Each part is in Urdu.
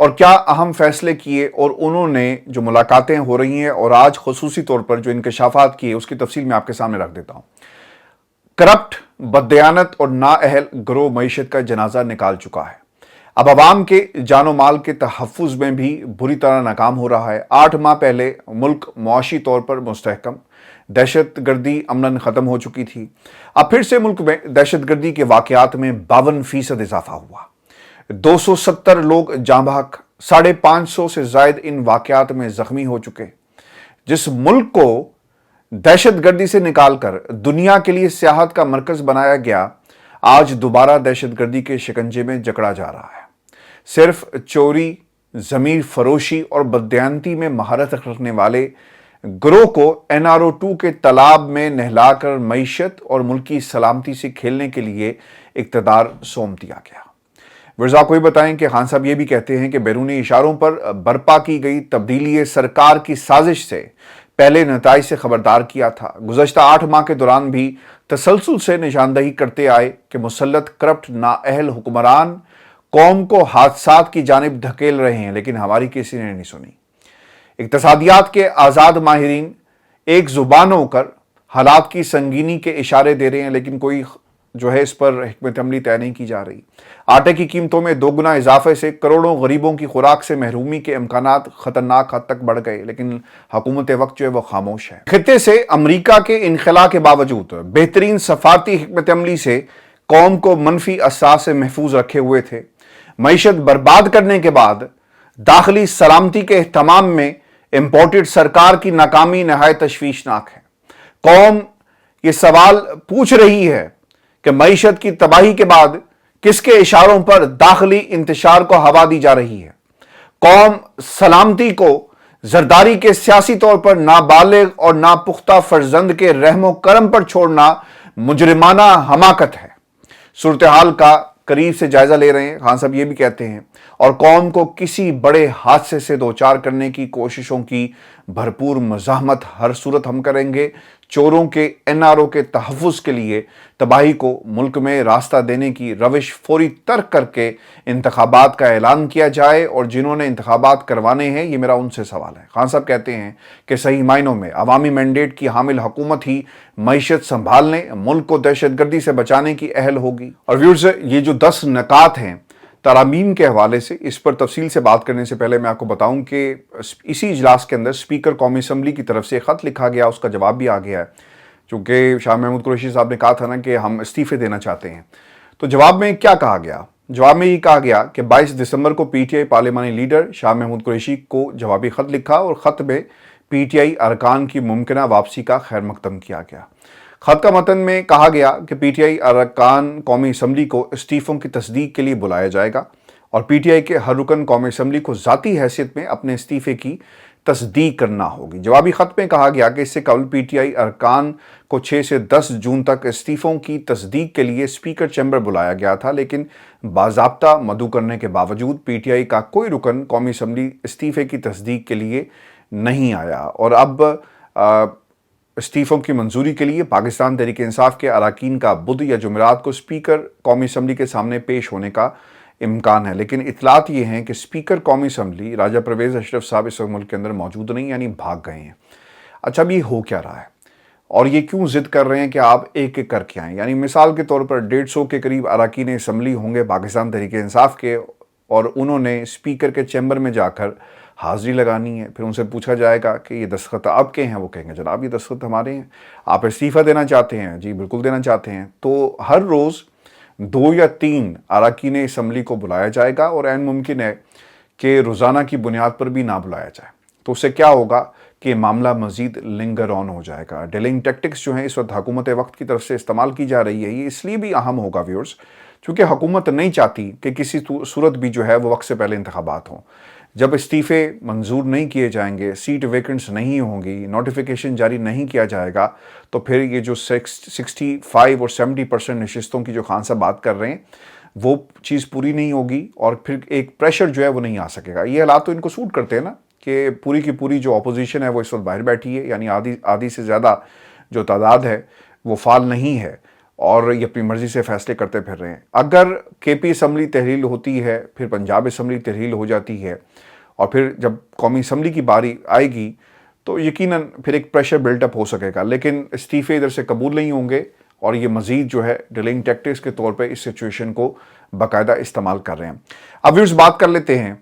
اور کیا اہم فیصلے کیے اور انہوں نے جو ملاقاتیں ہو رہی ہیں اور آج خصوصی طور پر جو انکشافات کیے اس کی تفصیل میں آپ کے سامنے رکھ دیتا ہوں۔ کرپٹ، بددیانت اور نااہل گروہ معیشت کا جنازہ نکال چکا ہے۔ اب عوام کے جان و مال کے تحفظ میں بھی بری طرح ناکام ہو رہا ہے۔ 8 ماہ پہلے ملک معاشی طور پر مستحکم، دہشت گردی عملاً ختم ہو چکی تھی۔ اب پھر سے ملک میں دہشت گردی کے واقعات میں 52% اضافہ ہوا۔ 270 لوگ جاں بحق، 550 سے زائد ان واقعات میں زخمی ہو چکے۔ جس ملک کو دہشت گردی سے نکال کر دنیا کے لیے سیاحت کا مرکز بنایا گیا، آج دوبارہ دہشت گردی کے شکنجے میں جکڑا جا رہا ہے۔ صرف چوری، ضمیر فروشی اور بددیانتی میں مہارت رکھنے والے گروہ کو NRO2 کے تالاب میں نہلا کر معیشت اور ملکی سلامتی سے کھیلنے کے لیے اقتدار سونپ دیا گیا۔ ورزا کو یہ بتائیں کہ خان صاحب یہ بھی کہتے ہیں کہ بیرونی اشاروں پر برپا کی گئی تبدیلی سرکار کی سازش سے پہلے نتائج سے خبردار کیا تھا۔ گزشتہ 8 ماہ کے دوران بھی تسلسل سے نشاندہی کرتے آئے کہ مسلط کرپٹ نااہل حکمران قوم کو حادثات کی جانب دھکیل رہے ہیں، لیکن ہماری کسی نے نہیں سنی۔ اقتصادیات کے آزاد ماہرین ایک زبان ہو کر حالات کی سنگینی کے اشارے دے رہے ہیں، لیکن کوئی جو ہے اس پر حکمت عملی طے نہیں کی جا رہی۔ آٹے کی قیمتوں میں 2 گنا اضافے سے کروڑوں غریبوں کی خوراک سے محرومی کے امکانات خطرناک حد تک بڑھ گئے، لیکن حکومت وقت جو ہے وہ خاموش ہے۔ خطے سے امریکہ کے انخلاء کے باوجود بہترین سفارتی حکمت عملی سے قوم کو منفی اثرات سے محفوظ رکھے ہوئے تھے۔ معیشت برباد کرنے کے بعد داخلی سلامتی کے اہتمام میں امپورٹڈ سرکار کی ناکامی نہایت تشویشناک ہے۔ قوم یہ سوال پوچھ رہی ہے کہ معیشت کی تباہی کے بعد کس کے اشاروں پر داخلی انتشار کو ہوا دی جا رہی ہے؟ قوم سلامتی کو زرداری کے سیاسی طور پر نابالغ اور ناپختہ فرزند کے رحم و کرم پر چھوڑنا مجرمانہ حماقت ہے۔ صورتحال کا قریب سے جائزہ لے رہے ہیں خان صاحب، یہ بھی کہتے ہیں، اور قوم کو کسی بڑے حادثے سے دوچار کرنے کی کوششوں کی بھرپور مزاحمت ہر صورت ہم کریں گے۔ چوروں کے NRO کے تحفظ کے لیے تباہی کو ملک میں راستہ دینے کی روش فوری ترک کر کے انتخابات کا اعلان کیا جائے، اور جنہوں نے انتخابات کروانے ہیں یہ میرا ان سے سوال ہے۔ خان صاحب کہتے ہیں کہ صحیح معنوں میں عوامی مینڈیٹ کی حامل حکومت ہی معیشت سنبھالنے، ملک کو دہشت گردی سے بچانے کی اہل ہوگی۔ اور ویورز، یہ جو 10 نکات ہیں ترامیم کے حوالے سے، اس پر تفصیل سے بات کرنے سے پہلے میں آپ کو بتاؤں کہ اسی اجلاس کے اندر اسپیکر قومی اسمبلی کی طرف سے خط لکھا گیا، اس کا جواب بھی آ گیا ہے، چونکہ شاہ محمود قریشی صاحب نے کہا تھا نا کہ ہم استعفے دینا چاہتے ہیں۔ تو جواب میں کیا کہا گیا؟ جواب میں یہ کہا گیا کہ 22 دسمبر کو PTI پارلیمانی لیڈر شاہ محمود قریشی کو جوابی خط لکھا، اور خط میں PTI ارکان کی ممکنہ واپسی کا خیر مقدم کیا گیا۔ خط کا متن میں کہا گیا کہ PTI ارکان قومی اسمبلی کو استعفوں کی تصدیق کے لیے بلایا جائے گا، اور PTI کے ہر رکن قومی اسمبلی کو ذاتی حیثیت میں اپنے استعفے کی تصدیق کرنا ہوگی۔ جوابی خط میں کہا گیا کہ اس سے قبل PTI ارکان کو 6 سے 10 جون تک استعفوں کی تصدیق کے لیے اسپیکر چیمبر بلایا گیا تھا، لیکن باضابطہ مدعو کرنے کے باوجود PTI کا کوئی رکن قومی اسمبلی استعفے کی تصدیق کے لیے نہیں آیا، اور اب استعفوں کی منظوری کے لیے پاکستان تحریک انصاف کے اراکین کا بدھ یا جمعرات کو اسپیکر قومی اسمبلی کے سامنے پیش ہونے کا امکان ہے، لیکن اطلاعات یہ ہیں کہ اسپیکر قومی اسمبلی راجہ پرویز اشرف صاحب اس وقت ملک کے اندر موجود نہیں، یعنی بھاگ گئے ہیں۔ اچھا، اب یہ ہو کیا رہا ہے اور یہ کیوں ضد کر رہے ہیں کہ آپ ایک ایک کر کے آئیں؟ یعنی مثال کے طور پر 150 کے قریب اراکین اسمبلی ہوں گے پاکستان تحریک انصاف کے، اور انہوں نے اسپیکر کے چیمبر میں جا کر حاضری لگانی ہے۔ پھر ان سے پوچھا جائے گا کہ یہ دستخط آپ کے ہیں؟ وہ کہیں گے جناب یہ دستخط ہمارے ہیں۔ آپ استعفیٰ دینا چاہتے ہیں؟ جی بالکل دینا چاہتے ہیں۔ تو ہر روز 2 یا 3 اراکین اسمبلی کو بلایا جائے گا، اور عین ممکن ہے کہ روزانہ کی بنیاد پر بھی نہ بلایا جائے۔ تو اس سے کیا ہوگا کہ معاملہ مزید لنگر آن ہو جائے گا۔ ڈیلنگ ٹیکٹکس جو ہیں اس وقت حکومت وقت کی طرف سے استعمال کی جا رہی ہے، یہ اس لیے بھی اہم ہوگا ویورز، چونکہ حکومت نہیں چاہتی کہ کسی صورت بھی جو ہے وہ وقت سے پہلے انتخابات ہوں۔ جب استعفے منظور نہیں کیے جائیں گے، سیٹ ویکنٹس نہیں ہوں گی، نوٹیفیکیشن جاری نہیں کیا جائے گا، تو پھر یہ جو 65 اور 70% نشستوں کی جو خان صاحب بات کر رہے ہیں وہ چیز پوری نہیں ہوگی، اور پھر ایک پریشر جو ہے وہ نہیں آ سکے گا۔ یہ حالات تو ان کو سوٹ کرتے ہیں نا، کہ پوری کی پوری جو اپوزیشن ہے وہ اس وقت باہر بیٹھی ہے، یعنی آدھی سے زیادہ جو تعداد ہے وہ فعال نہیں ہے، اور یہ اپنی مرضی سے فیصلے کرتے پھر رہے ہیں. اگر کے پی اسمبلی تحلیل ہوتی ہے، پھر پنجاب اسمبلی تحلیل ہو جاتی ہے، اور پھر جب قومی اسمبلی کی باری آئے گی تو یقیناً پھر ایک پریشر بلٹ اپ ہو سکے گا. لیکن استعفے ادھر سے قبول نہیں ہوں گے، اور یہ مزید جو ہے ڈیلنگ ٹیکٹکس کے طور پہ اس سچویشن کو باقاعدہ استعمال کر رہے ہیں. اب ویورز بات کر لیتے ہیں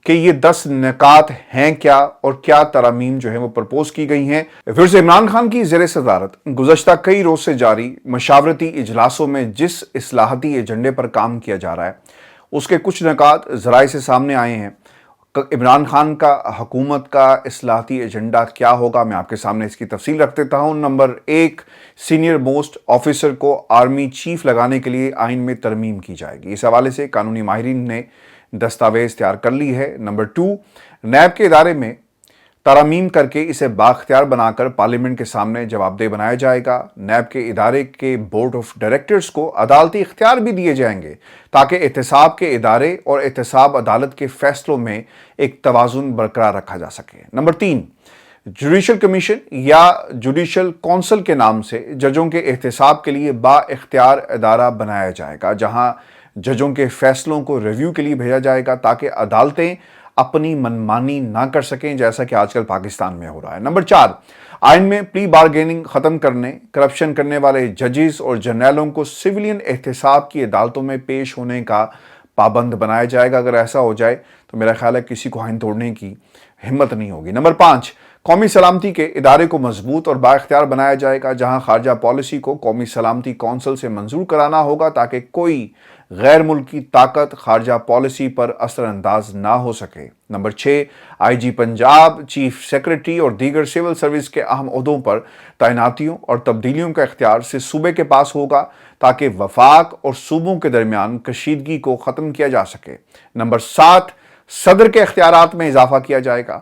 کہ یہ 10 نکات ہیں کیا، اور کیا ترامیم جو ہے وہ پرپوز کی گئی ہیں. ویورز، عمران خان کی زیر صدارت گزشتہ کئی روز سے جاری مشاورتی اجلاسوں میں جس اصلاحاتی ایجنڈے پر کام کیا جا رہا ہے اس کے کچھ نکات ذرائع سے سامنے آئے ہیں. عمران خان کا حکومت کا اصلاحاتی ایجنڈا کیا ہوگا، میں آپ کے سامنے اس کی تفصیل رکھ دیتا ہوں. نمبر 1، سینئر موسٹ آفیسر کو آرمی چیف لگانے کے لیے آئین میں ترمیم کی جائے گی. اس حوالے سے قانونی ماہرین نے دستاویز تیار کر لی ہے. نمبر 2، نیب کے ادارے میں ترامیم کر کے اسے بااختیار بنا کر پارلیمنٹ کے سامنے جواب دہ بنایا جائے گا. نیب کے ادارے کے بورڈ آف ڈائریکٹرز کو عدالتی اختیار بھی دیے جائیں گے تاکہ احتساب کے ادارے اور احتساب عدالت کے فیصلوں میں ایک توازن برقرار رکھا جا سکے. نمبر 3، جوڈیشل کمیشن یا جوڈیشل کونسل کے نام سے ججوں کے احتساب کے لیے با اختیار ادارہ بنایا جائے گا، جہاں ججوں کے فیصلوں کو ریویو کے لیے بھیجا جائے گا تاکہ عدالتیں اپنی منمانی نہ کر سکیں، جیسا کہ آج کل پاکستان میں ہو رہا ہے. نمبر 4، آئین میں پری بارگیننگ ختم کرنے، کرپشن کرنے والے ججز اور جرنیلوں کو سویلین احتساب کی عدالتوں میں پیش ہونے کا پابند بنایا جائے گا. اگر ایسا ہو جائے تو میرا خیال ہے کسی کو آئین توڑنے کی ہمت نہیں ہوگی. نمبر 5، قومی سلامتی کے ادارے کو مضبوط اور بااختیار بنایا جائے گا، جہاں خارجہ پالیسی کو قومی سلامتی کونسل سے منظور کرانا ہوگا تاکہ کوئی غیر ملکی طاقت خارجہ پالیسی پر اثر انداز نہ ہو سکے. نمبر 6، آئی جی پنجاب، چیف سیکرٹری اور دیگر سول سروس کے اہم عہدوں پر تعیناتیوں اور تبدیلیوں کا اختیار سے صوبے کے پاس ہوگا تاکہ وفاق اور صوبوں کے درمیان کشیدگی کو ختم کیا جا سکے. نمبر 7، صدر کے اختیارات میں اضافہ کیا جائے گا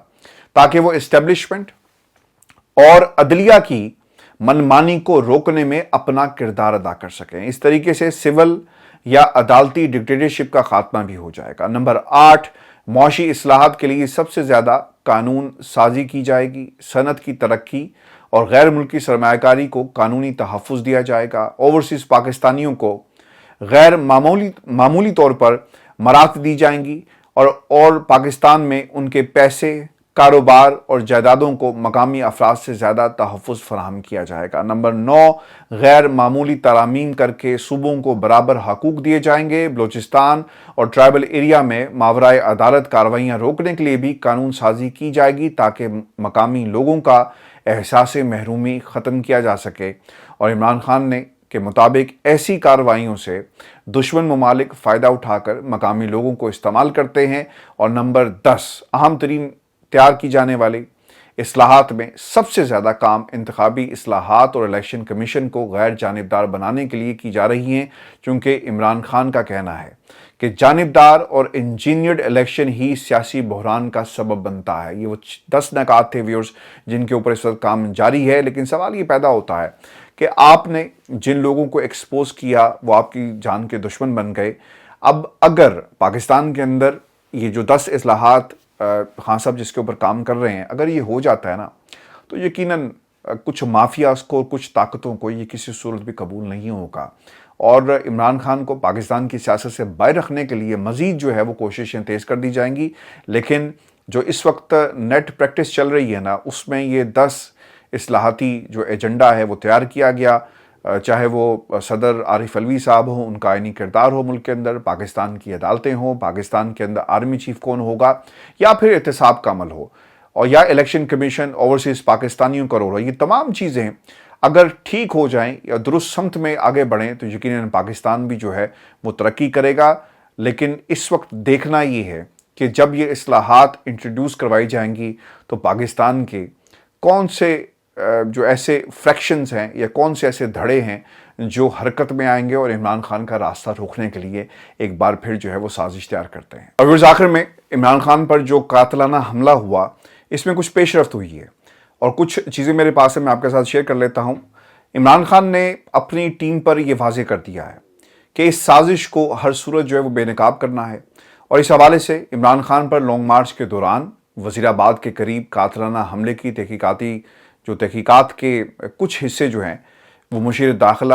تاکہ وہ اسٹیبلشمنٹ اور عدلیہ کی منمانی کو روکنے میں اپنا کردار ادا کر سکیں. اس طریقے سے سول یا عدالتی ڈکٹیٹرشپ کا خاتمہ بھی ہو جائے گا. نمبر 8، معاشی اصلاحات کے لیے سب سے زیادہ قانون سازی کی جائے گی. صنعت کی ترقی اور غیر ملکی سرمایہ کاری کو قانونی تحفظ دیا جائے گا. اوورسیز پاکستانیوں کو غیر معمولی طور پر مراعات دی جائیں گی، اور پاکستان میں ان کے پیسے، کاروبار اور جائیدادوں کو مقامی افراد سے زیادہ تحفظ فراہم کیا جائے گا. نمبر 9، غیر معمولی ترامیم کر کے صوبوں کو برابر حقوق دیے جائیں گے. بلوچستان اور ٹرائبل ایریا میں ماورائے عدالت کارروائیاں روکنے کے لیے بھی قانون سازی کی جائے گی تاکہ مقامی لوگوں کا احساس محرومی ختم کیا جا سکے. اور عمران خان نے کے مطابق ایسی کارروائیوں سے دشمن ممالک فائدہ اٹھا کر مقامی لوگوں کو استعمال کرتے ہیں. اور نمبر 10، اہم ترین تیار کی جانے والی اصلاحات میں سب سے زیادہ کام انتخابی اصلاحات اور الیکشن کمیشن کو غیر جانبدار بنانے کے لیے کی جا رہی ہیں، چونکہ عمران خان کا کہنا ہے کہ جانبدار اور انجینئرڈ الیکشن ہی سیاسی بحران کا سبب بنتا ہے. یہ وہ 10 نکات تھے ویورز جن کے اوپر اس وقت کام جاری ہے. لیکن سوال یہ پیدا ہوتا ہے کہ آپ نے جن لوگوں کو ایکسپوز کیا وہ آپ کی جان کے دشمن بن گئے. اب اگر پاکستان کے اندر یہ جو 10 اصلاحات خان صاحب جس کے اوپر کام کر رہے ہیں، اگر یہ ہو جاتا ہے نا تو یقیناً کچھ مافیاز کو، کچھ طاقتوں کو یہ کسی صورت بھی قبول نہیں ہوگا. اور عمران خان کو پاکستان کی سیاست سے باہر رکھنے کے لیے مزید جو ہے وہ کوششیں تیز کر دی جائیں گی. لیکن جو اس وقت نیٹ پریکٹس چل رہی ہے نا، اس میں یہ 10 اصلاحاتی جو ایجنڈا ہے وہ تیار کیا گیا، چاہے وہ صدر عارف علوی صاحب ہوں، ان کا آئینی کردار ہو ملک کے اندر، پاکستان کی عدالتیں ہوں، پاکستان کے اندر آرمی چیف کون ہوگا، یا پھر احتساب کا عمل ہو، اور یا الیکشن کمیشن اوورسیز پاکستانیوں کا رول ہو. یہ تمام چیزیں اگر ٹھیک ہو جائیں یا درست سمت میں آگے بڑھیں تو یقیناً پاکستان بھی جو ہے وہ ترقی کرے گا. لیکن اس وقت دیکھنا یہ ہے کہ جب یہ اصلاحات انٹروڈیوس کروائی جائیں گی تو پاکستان کے کون سے جو ایسے فریکشنز ہیں یا کون سے ایسے دھڑے ہیں جو حرکت میں آئیں گے اور عمران خان کا راستہ روکنے کے لیے ایک بار پھر جو ہے وہ سازش تیار کرتے ہیں. اور آخر میں عمران خان پر جو قاتلانہ حملہ ہوا اس میں کچھ پیش رفت ہوئی ہے اور کچھ چیزیں میرے پاس ہے، میں آپ کے ساتھ شیئر کر لیتا ہوں. عمران خان نے اپنی ٹیم پر یہ واضح کر دیا ہے کہ اس سازش کو ہر صورت جو ہے وہ بے نقاب کرنا ہے. اور اس حوالے سے عمران خان پر لانگ مارچ کے دوران وزیر آباد کے قریب قاتلانہ حملے کی تحقیقات کے کچھ حصے جو ہیں وہ مشیر داخلہ